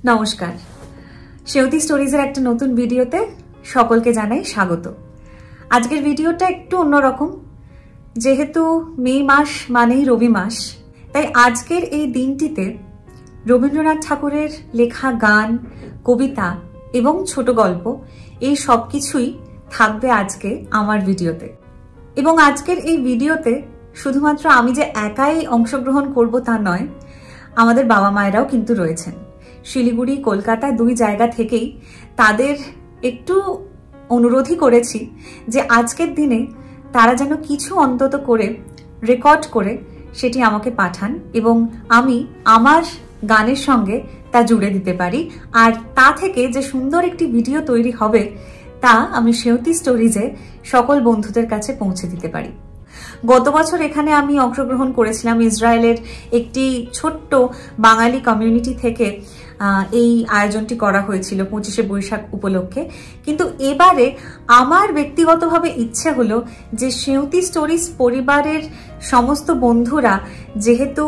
নমস্কার, সেউতি স্টোরিজের একটা নতুন ভিডিওতে সকলকে জানাই স্বাগত। আজকের ভিডিওটা একটু অন্যরকম, যেহেতু মে মাস মানেই রবি মাস, তাই আজকের এই দিনটিতে রবীন্দ্রনাথ ঠাকুরের লেখা গান, কবিতা এবং ছোট গল্প এই সব কিছুই থাকবে আজকে আমার ভিডিওতে। এবং আজকের এই ভিডিওতে শুধুমাত্র আমি যে একাই অংশগ্রহণ করব তা নয়, আমাদের বাবা মায়েরাও কিন্তু রয়েছেন। শিলিগুড়ি, কলকাতা দুই জায়গা থেকেই তাদের একটু অনুরোধই করেছি যে আজকের দিনে তারা যেন কিছু অন্তত করে রেকর্ড করে সেটি আমাকে পাঠান এবং আমি আমার গানের সঙ্গে তা জুড়ে দিতে পারি। আর তা থেকে যে সুন্দর একটি ভিডিও তৈরি হবে তা আমি সেউতি স্টোরিজে সকল বন্ধুদের কাছে পৌঁছে দিতে পারি। গত বছর এখানে আমি অংশগ্রহণ করেছিলাম, ইসরায়েলের একটি ছোট্ট বাঙালি কমিউনিটি থেকে এই আয়োজনটি করা হয়েছিল 25শে বৈশাখ উপলক্ষে। কিন্তু এবারে আমার ব্যক্তিগতভাবে ইচ্ছে হলো যে সেউতি স্টোরিজ পরিবারের সমস্ত বন্ধুরা যেহেতু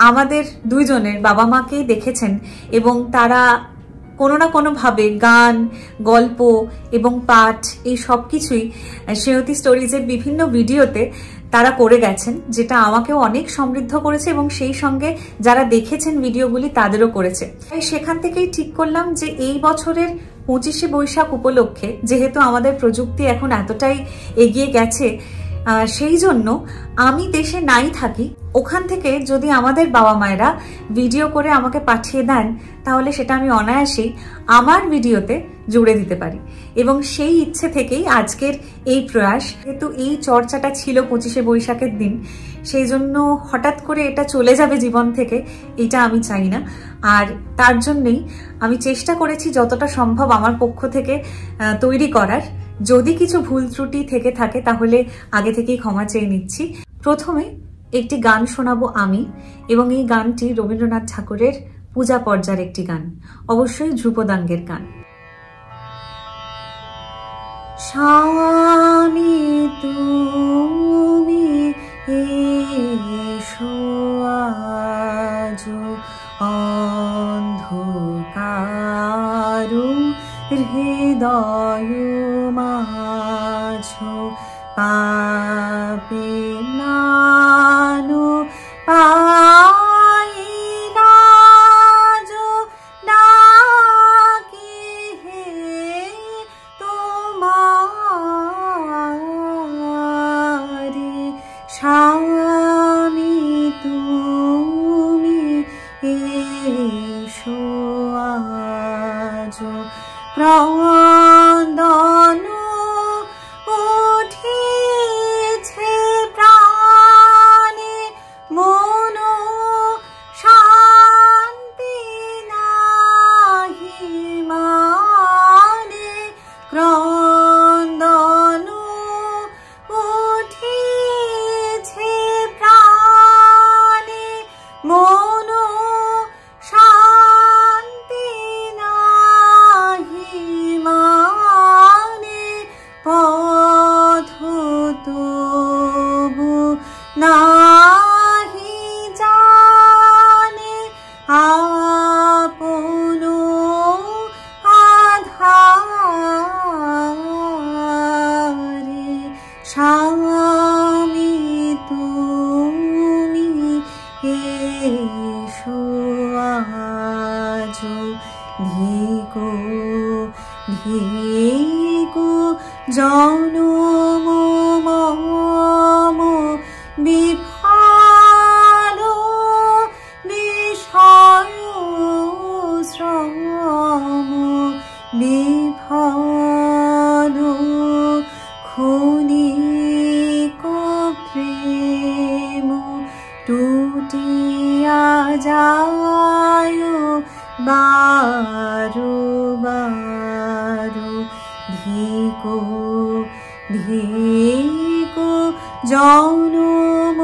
আমাদের দুইজনের বাবা মাকেই দেখেছেন এবং তারা কোনো না কোনোভাবে গান, গল্প এবং পাঠ এই সব কিছুই সেউতি স্টোরিজের বিভিন্ন ভিডিওতে তারা করে গেছেন, যেটা আমাকেও অনেক সমৃদ্ধ করেছে এবং সেই সঙ্গে যারা দেখেছেন ভিডিওগুলি তাদেরও করেছে। তাই সেখান থেকেই ঠিক করলাম যে এই বছরের 25শে বৈশাখ উপলক্ষে যেহেতু আমাদের প্রযুক্তি এখন এতটাই এগিয়ে গেছে, সেই জন্য আমি দেশে নাই থাকি, ওখান থেকে যদি আমাদের বাবা মায়েরা ভিডিও করে আমাকে পাঠিয়ে দেন তাহলে সেটা আমি অনায়াসেই আমার ভিডিওতে জুড়ে দিতে পারি। এবং সেই ইচ্ছে থেকেই আজকের এই প্রয়াস। যেহেতু এই চর্চাটা ছিল 25শে বৈশাখের দিন, সেই জন্য হঠাৎ করে এটা চলে যাবে জীবন থেকে, এটা আমি চাই না। আর তার জন্যই আমি চেষ্টা করেছি যতটা সম্ভব আমার পক্ষ থেকে তৈরি করার। যদি কিছু ভুল ত্রুটি থেকে থাকে তাহলে আগে থেকেই ক্ষমা চেয়ে নিচ্ছি। প্রথমে একটি গান শোনাবো আমি, এবং এই গানটি রবীন্দ্রনাথ ঠাকুরের পূজা পর্যায়ের একটি গান, অবশ্যই ধ্রুপদাঙ্গের গান। স্বামী তুমি এসো আজ অন্ধকার হৃদয় মাঝ পাপে নানো পাই নাজ ডাকি হে তোমারি স্বামী তুমি এসো আজ ক্রন্দন উঠিছে প্রাণে মন শান্তি নাহি মানে ক্রন্দন উঠিছে প্রাণে মন শান্তি নাহি মানে পথ তবু নাহি জানে আপন আধারে স্বামী তুমি এসো আজ ধিকো ধিকো জনম মম বিফল বিষয় শ্রম বিফল ক্ষণিক প্রেম টুটিয়া যায় বারো বারো ধিকো ধিকো জনম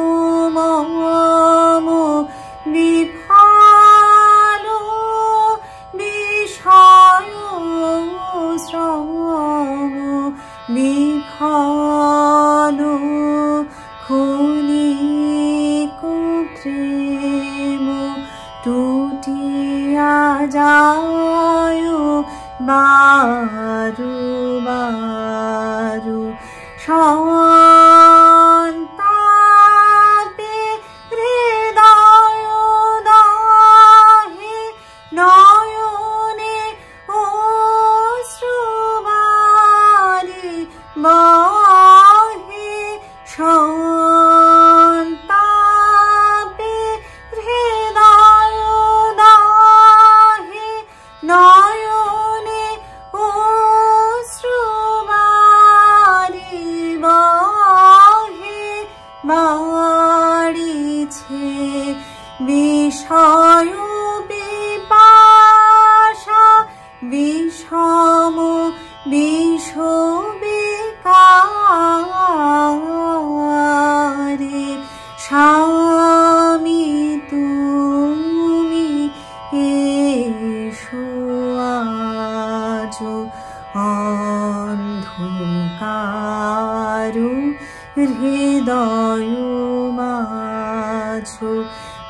মম বিফল বিষয় শ্রম বিফল ক্ষণিক প্রেম টুটিয়া যায় বারু বারু সন্তাপে হৃদয় দাহে নয়নে অশ্রুবারি বাহে সন্তাপে হৃদয় দাহে নয়নে অশ্রুবারি বাহে বাড়িছে বিষয় পিপাসা বিষম বিষ বিকারে স্বামী তুমি এসো আজ অন্ধকার হৃদয় মাঝ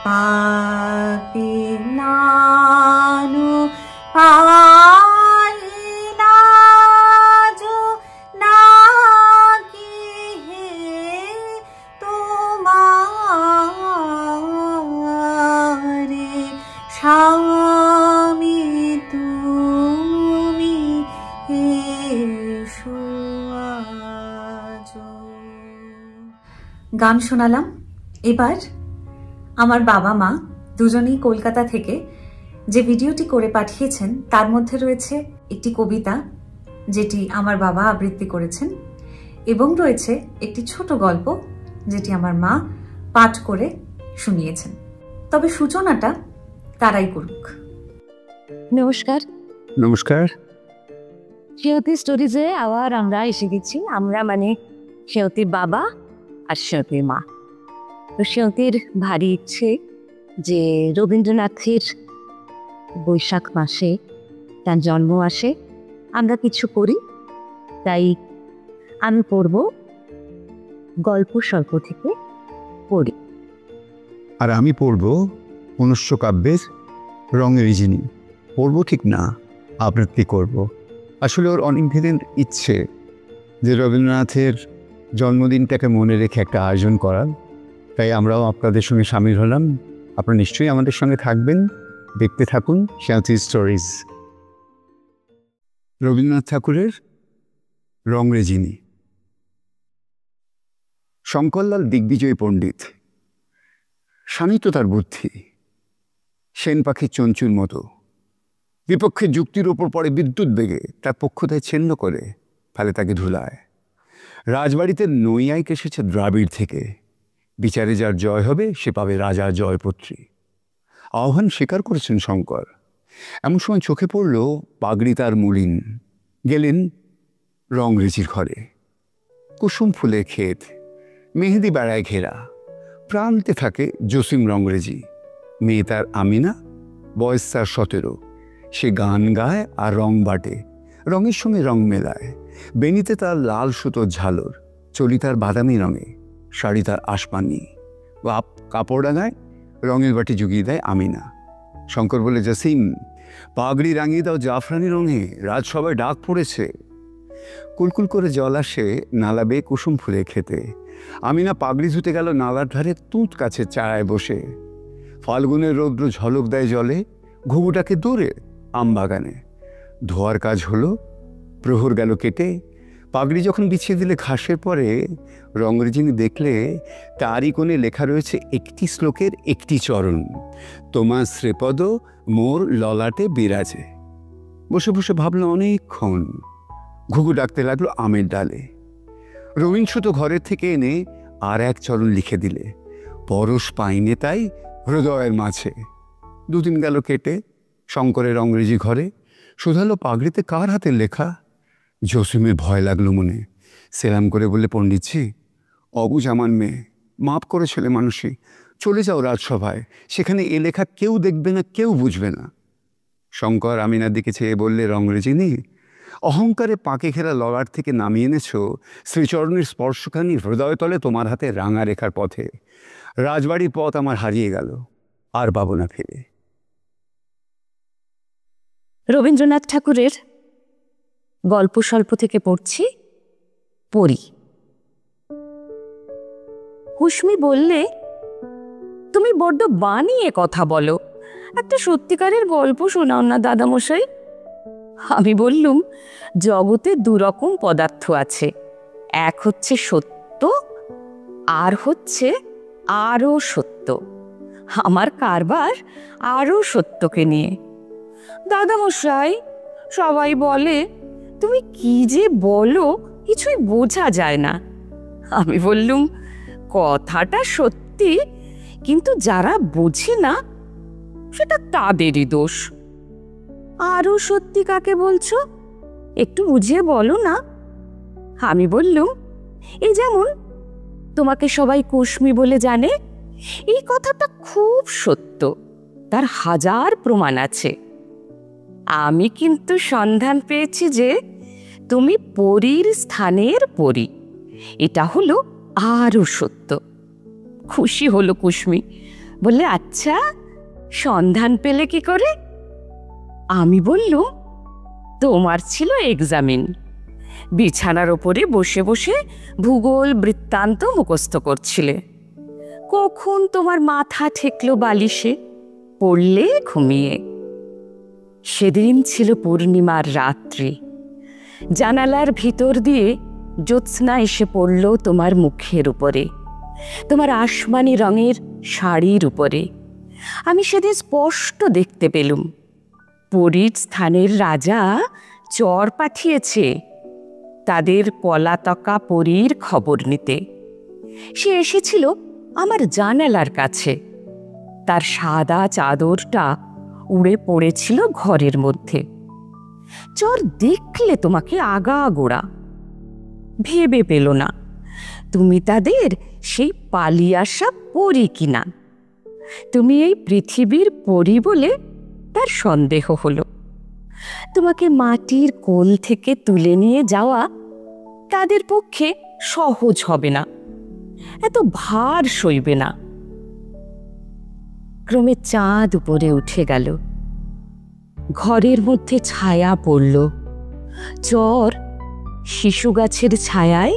পাপিনানু পাইলাজ নাকি হে তোমারে স্বামী তুমি এসো আজ। গান শোনালাম। এবার আমার বাবা মা দুজনেই কলকাতা থেকে যে ভিডিওটি করে পাঠিয়েছেন তার মধ্যে রয়েছে একটি কবিতা যেটি আমার বাবা আবৃত্তি করেছেন এবং রয়েছে একটি ছোট গল্প যেটি আমার মা পাঠ করে শুনিয়েছেন। তবে সূচনাটা তারাই করুক। নমস্কার। নমস্কার। সেয়তী স্টোরিজে আবার আমরা এসে গেছি। আমরা মানে সেয়তীর বাবা আর সেয়তীর মা। তো সেয়তীর ভারী ইচ্ছে যে রবীন্দ্রনাথের বৈশাখ মাসে তার জন্ম আসে, আমরা কিছু করি। তাই আমি পড়ব গল্প স্বল্প থেকে পড়ি। আর আমি পড়ব মনুষ্য কাব্যের রঙের জিনি। পড়ব ঠিক না, আবৃত্তি করব। আসলে ওর অনেক দিনের ইচ্ছে যে রবীন্দ্রনাথের জন্মদিনটাকে মনে রেখে একটা আয়োজন করার। তাই আমরাও আপনাদের সঙ্গে সামিল হলাম। আপনারা নিশ্চয়ই আমাদের সঙ্গে থাকবেন, দেখতে থাকুন সেয়তী স্টোরিজ। রবীন্দ্রনাথ ঠাকুরের রংরেজিনী। শঙ্করলাল দিগ্বিজয় পণ্ডিত। শানিত তার বুদ্ধি, সেন পাখির চঞ্চুর মতো। বিপক্ষের যুক্তির ওপর পড়ে বিদ্যুৎ বেগে, তার পক্ষতায় ছিন্ন করে ফেলে তাকে ধুলায়। রাজবাড়িতে নৈয়ায়িক এসেছে দ্রাবিড় থেকে। বিচারে যার জয় হবে সে পাবে রাজার জয়পত্রী। আহ্বান স্বীকার করেছেন শঙ্কর। এমন সময় চোখে পড়ল পাগড়ি তার মলিন। গেলেন রংরেজির ঘরে। কুসুম ফুলের ক্ষেত, মেহেদি বেড়ায় ঘেরা। প্রান্তে থাকে জসিম রংরেজি। মেয়ে তার আমিনা, বয়স তার 17। সে গান গায় আর রং বাটে, রঙের সঙ্গে রং মেলায়। বেনিতে তার লাল সুতোর ঝালর, চলি তার বাদামি রঙে, শাড়ি তার আসমানি। কাপড় ডাঙায় রঙের বাটি জুগিয়ে দেয় আমিনা। শঙ্কর বলে, জসিম পাগড়ি রাঙিয়ে দাও জাফরানি রঙে, রাজসভায় ডাক পড়েছে। কুলকুল করে জল আসে নালা বেয়ে কুসুম ফুলে খেতে। আমিনা পাগড়ি ধুতে গেল নালার ধারে তুঁত গাছের চারায় বসে। ফাল্গুনের রৌদ্র ঝলক দেয় জলে, ঘুঘুটাকে দূরে আম বাগানে। ধোয়ার কাজ হলো, প্রহর গেল কেটে। পাগড়ি যখন বিছিয়ে দিলে ঘাসের পরে, রংরেজিনী দেখলে তারই কোণে লেখা রয়েছে একটি শ্লোকের একটি চরণ। তোমার শ্রীপদ মোর ললাটে বিরাজে। বসে বসে ভাবলো অনেকক্ষণ। ঘুঘু ডাকতে লাগলো আমের ডালে। রবীন্দ্র তো ঘরের থেকে এনে আর এক চরণ লিখে দিলে, পরশ পাইনে তাই হৃদয়ের মাঝে। দুদিন গেল কেটে, শঙ্করের রংরেজি ঘরে শুধালো পাগড়িতে কার হাতের লেখা। জসিমের ভয় লাগলো মনে। সেলাম করে বলে, পণ্ডিতজি অবুঝ আমার মেয়ে, মাপ করে ছেলে মানুষই, চলে যাও রাজসভায়, সেখানে এ লেখা কেউ দেখবে না, কেউ বুঝবে না। শঙ্কর আমিনার দিকে চেয়ে বললে, রংরেজিনী অহংকারে পাকে ঘেরা ললাট থেকে নামিয়ে এনেছ শ্রীচরণের স্পর্শখানি হৃদয়তলে তোমার হাতে রাঙা রেখার পথে। রাজবাড়ির পথ আমার হারিয়ে গেল, আর পাবো না ফিরে। রবীন্দ্রনাথ ঠাকুরের গল্প স্বল্প থেকে পড়ছি পড়ি। কুশ্মি বললে, তুমি বড্ড বানিয়ে কথা বলো, একটা সত্যিকারের গল্প শোনাও না দাদামশাই। আমি বললুম, জগতে দুরকম পদার্থ আছে, এক হচ্ছে সত্য আর হচ্ছে আরও সত্য। আমার কারবার আরও সত্যকে নিয়ে। দাদামশাই, সবাই বলে তুমি কি যে বলো কিছুই বোঝা যায় না। আমি বললুম, কথাটা সত্যি, কিন্তু যারা বোঝে না সেটা তাদেরই দোষ। আরও সত্যি কাকে বলছো, একটু বুঝিয়ে বলো না। আমি বললুম, এই যেমন তোমাকে সবাই কুশ্মি বলে জানে, এই কথাটা খুব সত্য, তার হাজার প্রমাণ আছে। আমি কিন্তু সন্ধান পেয়েছি যে তুমি পরীর স্থানের পরী, এটা হলো আরও সত্য। খুশি হলো কুশ্মি, বললে, আচ্ছা সন্ধান পেলে কি করে? আমি বললুম, তোমার ছিল এক্সামিন, বিছানার ওপরে বসে বসে ভূগোল বৃত্তান্ত মুখস্থ করছিলে, কখন তোমার মাথা ঠেকলো বালিশে, পড়লে ঘুমিয়ে। সেদিন ছিল পূর্ণিমার রাত্রি, জানালার ভিতর দিয়ে জ্যোৎস্না এসে পড়ল তোমার মুখের উপরে, তোমার আসমানি রঙের শাড়ির উপরে। আমি সেদিন স্পষ্ট দেখতে পেলুম, পরীর স্থানের রাজা চর পাঠিয়েছে তাদের পলাতকা পরীর খবর নিতে। সে এসেছিল আমার জানালার কাছে, তার সাদা চাদরটা উড়ে পড়েছিল ঘরের মধ্যে। চর দেখলে তোমাকে আগাগোড়া, ভেবে পেল না তুমি তাদের সেই পালিয়ে আসা পরী কিনা। তুমি এই পৃথিবীর পরী বলে তার সন্দেহ হলো। তোমাকে মাটির কোল থেকে তুলে নিয়ে যাওয়া তাদের পক্ষে সহজ হবে না, এত ভার সইবে না। ক্রমে চাঁদ উপরে উঠে গেল, ঘরের মধ্যে ছায়া পড়ল। চর শিশু গাছের ছায়ায়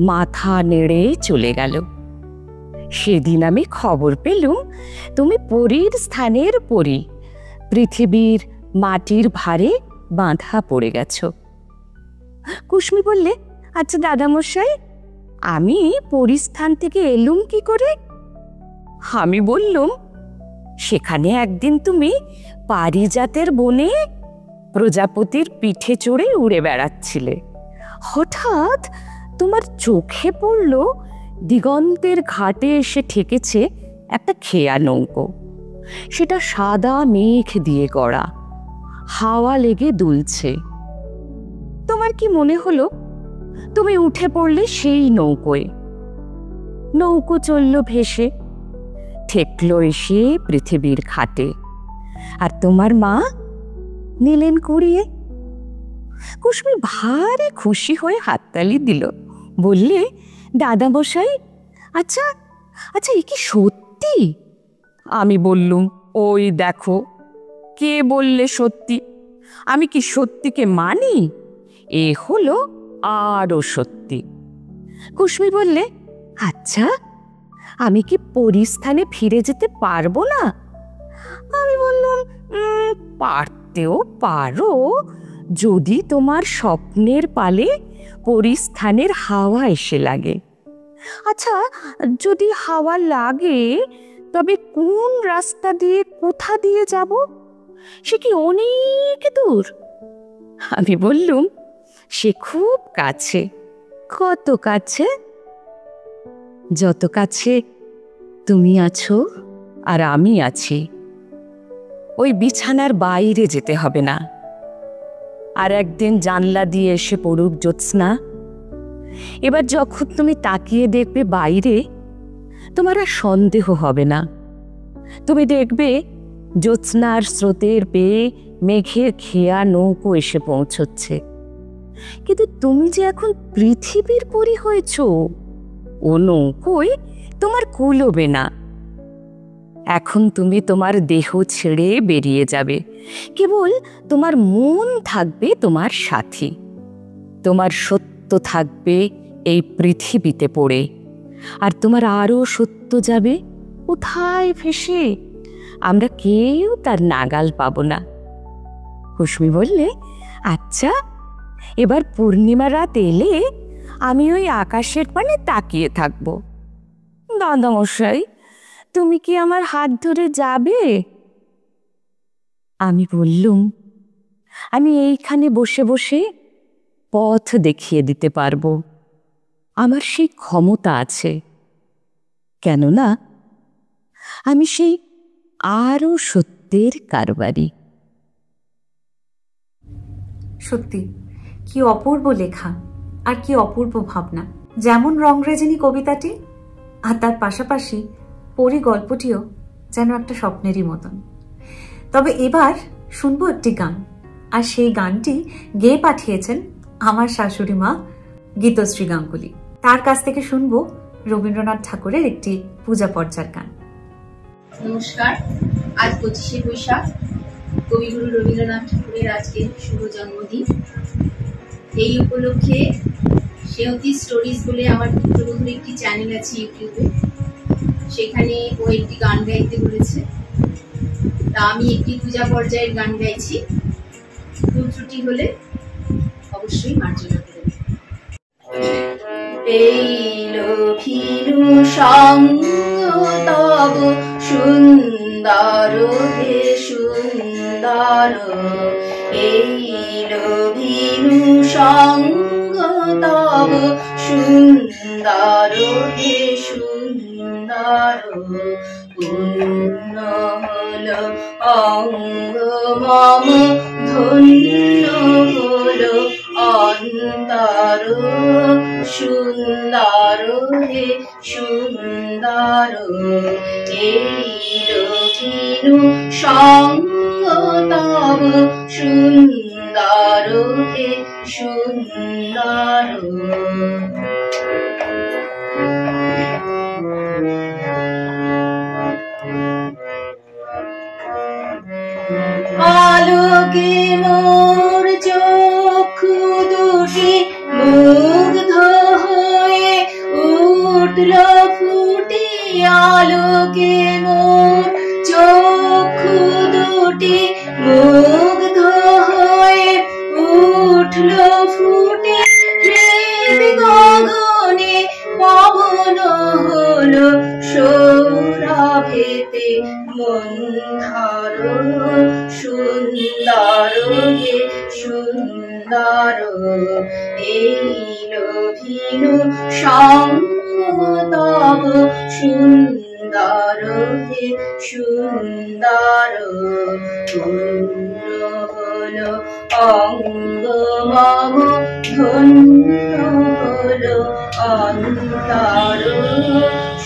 মাথা নেড়ে চলে গেল। সেদিন আমি খবর পেলুম তুমি পরীর স্থানের পরী, পৃথিবীর মাটির ভারে বাঁধা পড়ে গেছ। কুশ্মি বললে, আচ্ছা দাদামশাই, আমি পরীস্থান থেকে এলুম কি করে? আমি বললুম, সেখানে একদিন তুমি পারিজাতের বনে প্রজাপতির পিঠে চড়ে উড়ে বেড়াচ্ছিলে, হঠাৎ তোমার চোখে পড়ল দিগন্তের ঘাটে এসে ঠেকেছে একটা খেয়া নৌকো। সেটা সাদা মেঘ দিয়ে গড়া, হাওয়া লেগে দুলছে। তোমার কি মনে হলো তুমি উঠে পড়লে সেই নৌকোয়। নৌকো চলল ভেসে, ঠেকলো এসে পৃথিবীর ঘাটে, আর তোমার মা নিলেন কুড়িয়ে। কুশ্মি ভারী খুশি হয়ে হাততালি দিল, বললে, দাদামশাই, আচ্ছা আচ্ছা, এ কি সত্যি? আমি বললুম, ওই দেখো, কে বললে সত্যি? আমি কি সত্যিকে মানি? এ হলো আরও সত্যি। কুশ্মি বললে, আচ্ছা আমি কি পরিস্থানে ফিরে যেতে পারবো না? আমি বললাম, পারতেও পারো, যদি তোমার স্বপ্নের পালে পরিস্থানের হাওয়া এসে লাগে। আচ্ছা, যদি হাওয়া লাগে তবে কোন রাস্তা দিয়ে কোথা দিয়ে যাব? সে কি অনেক দূর? আমি বললুম, সে খুব কাছে। কত কাছে? যত কাছে তুমি আছো আর আমি আছি। ওই বিছানার বাইরে যেতে হবে না। আর একদিন জানলা দিয়ে এসে পড়ুক জ্যোৎস্না, এবার যখন তুমি তাকিয়ে দেখবে বাইরে, তোমার আর সন্দেহ হবে না। তুমি দেখবে জ্যোৎস্নার স্রোতের পেয়ে মেঘের খেয়া নৌকো এসে পৌঁছচ্ছে। কিন্তু তুমি যে এখন পৃথিবীর পরী হয়েছ, ও নৌকোয় তোমার কুলোবে না। এখন তুমি তোমার দেহ ছেড়ে বেরিয়ে যাবে, কেবল তোমার মন থাকবে তোমার সাথী। তোমার সত্য থাকবে এই পৃথিবীতে পড়ে, আর তোমার আরও সত্য যাবে কোথায় ভেসে, আমরা কেউ তার নাগাল পাব না। কুসুমি বললে, আচ্ছা, এবার পূর্ণিমা রাত এলে আমি ওই আকাশের পানে তাকিয়ে থাকব। দাদামশাই, তুমি কি আমার হাত ধরে যাবে? আমি বললুম, আমি এইখানে বসে বসে পথ দেখিয়ে দিতে পারবো, আমার সেই ক্ষমতা আছে। কেননা আমি সেই আরও সত্যের কারবারি। সত্যি কি অপূর্ব লেখা আর কি অপূর্ব ভাবনা। যেমন রংরেজিনী কবিতাটি, আর তার পাশাপাশি পরী গল্পটিও যেন একটা স্বপ্নেরই মতন। তবে এবার শুনবো একটি গান, আর সেই গানটি গেয়ে পাঠিয়েছেন আমার শাশুড়ি মা গীতশ্রী গাঙ্গুলি। তার কাছ থেকে শুনবো রবীন্দ্রনাথ ঠাকুরের একটি পূজা পর্যার গান। নমস্কার, আজ 25শে বৈশাখ, কবিগুরু রবীন্দ্রনাথ ঠাকুরের আজকে শুভ জন্মদিন। এই উপলক্ষে সেয়তী স্টোরিজ বলে আমার পুত্রবধূর একটি চ্যানেল আছে ইউটিউবে, সেখানে ও একটি গান গাইতে বলেছে। তা আমি একটি পূজা পর্যায়ের গান গাইছি, ভুল ত্রুটি হলে অবশ্যই মার্জনা করবেন। এইলো ভিনু সঙ্গ তব সুন্দর হে সুন্দর, এইলো ভিনু সঙ্গ তব সুন্দর হে সুন্দর, পূর্ণ হল অঙ্গ মম ধন্য হল অন্তর, সুন্দর হে সুন্দর, এইলো ভিনু সঙ্গ তব সুন্দর হে সুন্দর। আলোকে মোর চক্ষু দুটি মুগ্ধ হয়ে উঠল ফুটে, আলোকে মোর চক্ষু দুটি মুগ্ধ হয়ে উঠল ফুটে, গগনে পবন হল সৌরভেতে মন্থর, সুন্দর হে সুন্দর, এইলো ভিনু সঙ্গ তব সুন্দর হে সুন্দর, পূর্ণ হল অঙ্গ মম ধন্য হল অন্তর,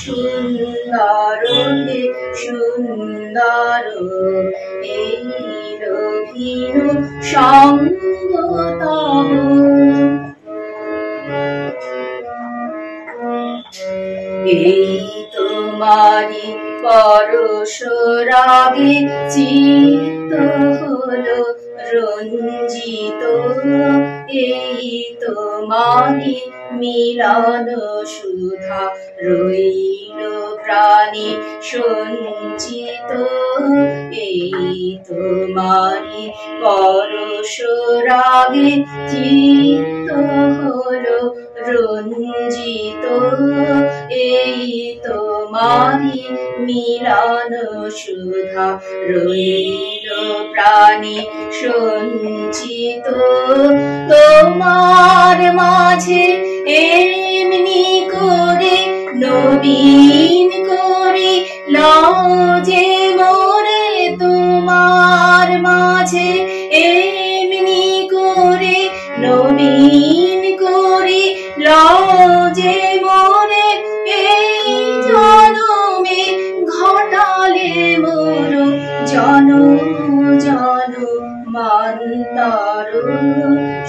সুন্দর হে সুন্দর, এইলো ভিনু সঙ্গ তব। এই তোমারি পরশ রাগে চিত্ত হল রঞ্জিত, এই তোমারি মিলন সুধা রইল প্রাণে সঞ্চিত, এই তোমারি পরশ রাগে চিত্ত হল রঞ্জিত, এই তোমারি মিলন সুধা রইল প্রাণে সঞ্চিত, তোমার মাঝে এমনি করে নবীন করে লজে মোরে, তোমার মাঝে এমনি করে নবীন করে লজে মোরে, এই জনমে ঘটালে মোর জনম জনমান্তর,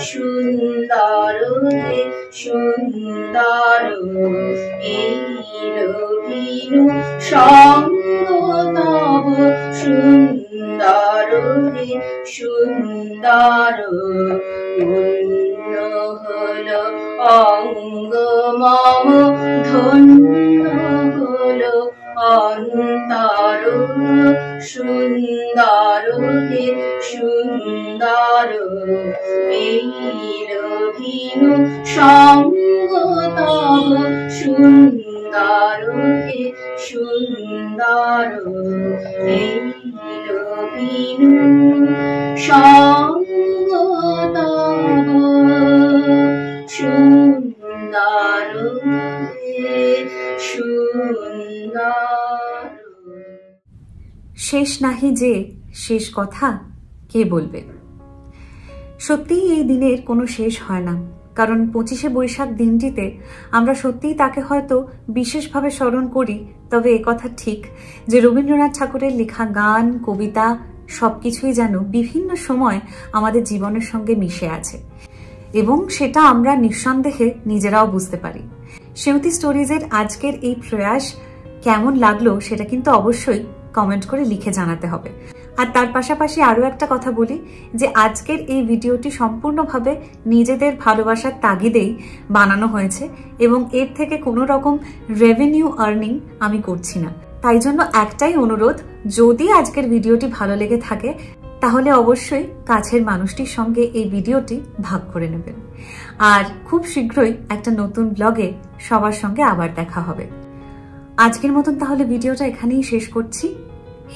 সুন্দর হে সুন্দর, এইলো ভিনু সঙ্গ তব সুন্দর হে সুন্দর পূর্ণ হল অঙ্গ মম ধন্য হল অন্তর সুন্দর হে সুন্দর এইল ভিনু সঙ্গ তব সুন্দর হে সুন্দর এইল ভিনু সঙ্গ তব সুন্দর হে সুন্দর। শেষ নাহি যে শেষ কথা কে বলবে। সত্যিই এই দিনের কোনো শেষ হয় না, কারণ 25শে বৈশাখ দিনটিতে আমরা সত্যিই তাকে হয়তো বিশেষভাবে স্মরণ করি, তবে একথা ঠিক যে রবীন্দ্রনাথ ঠাকুরের লেখা গান, কবিতা সবকিছুই যেন বিভিন্ন সময় আমাদের জীবনের সঙ্গে মিশে আছে এবং সেটা আমরা নিঃসন্দেহে নিজেরাও বুঝতে পারি। সেউতি স্টোরিজের আজকের এই প্রয়াস কেমন লাগলো সেটা কিন্তু অবশ্যই কমেন্ট করে লিখে জানাতে হবে। আর তার পাশাপাশি আরও একটা কথা বলি যে আজকের এই ভিডিওটি সম্পূর্ণভাবে নিজেদের ভালোবাসার তাগিদেই বানানো হয়েছে এবং এর থেকে কোনো রকম রেভিনিউ আর্নিং আমি করছি না। তাই জন্য একটাই অনুরোধ, যদি আজকের ভিডিওটি ভালো লেগে থাকে তাহলে অবশ্যই কাছের মানুষটির সঙ্গে এই ভিডিওটি ভাগ করে নেবেন। আর খুব শীঘ্রই একটা নতুন ব্লগে সবার সঙ্গে আবার দেখা হবে। আজকের মতন তাহলে ভিডিওটা এখানেই শেষ করছি।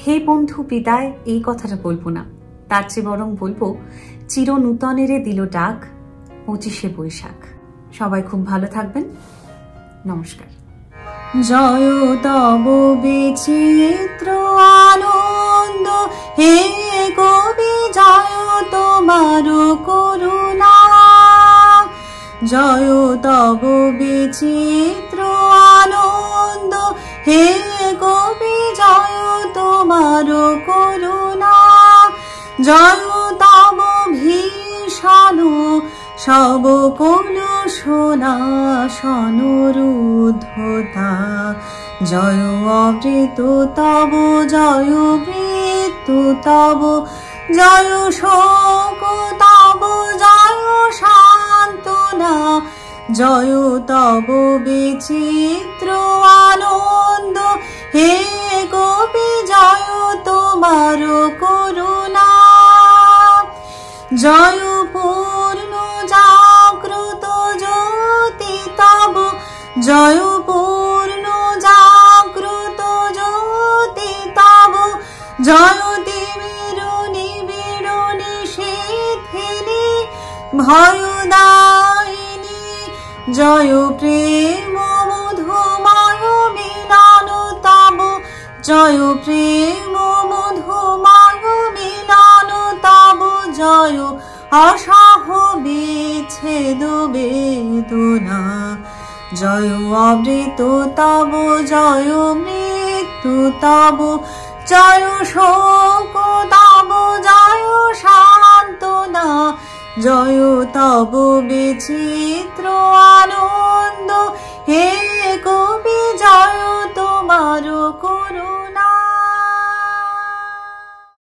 হে বন্ধু বিদায় এই কথাটা বলবো না, তার চেয়ে বরং বলবো চির নূতনেরে দিল ডাক 25শে বৈশাখ। সবাই খুব ভালো থাকবেন, নমস্কার। জয় তব বিচিত্র আনন্দ হে কবি, জয় তোমার করুণা, জয় তব বিচিত্র আনন্দ হে কবি, জয় তোমার করুণা, জয় তব ভীষণ সব কলুষনা সনরুদ্ধতা, জয় অমৃত তব, জয় মৃত্যু তব, জয় শোক তব, জয় সান্ত্বনা, জয় তব বিচিত্র আনন্দ হে কবি, জয় তোমার করুণা, জয় পূর্ণ জাগ্রত জ্যোতি তব, জয় পূর্ণ জাগ্রত জ্যোতি তব, জয় তিমির নিবিড় নিশীথিনী ভয়দায়িনী, জয় প্রেম মধুময় মিলন তব, জয় প্রেম মধুময় মিলন তব, জয় অসহ বিচ্ছেদ বেদনা, জয় অমৃত তব, জয় মৃত্যু তব, জয় শোক তব, জয় সান্ত্বনা, জয় তব বিচিত্র আনন্দ হে কবি, জয় তোমার করুণা।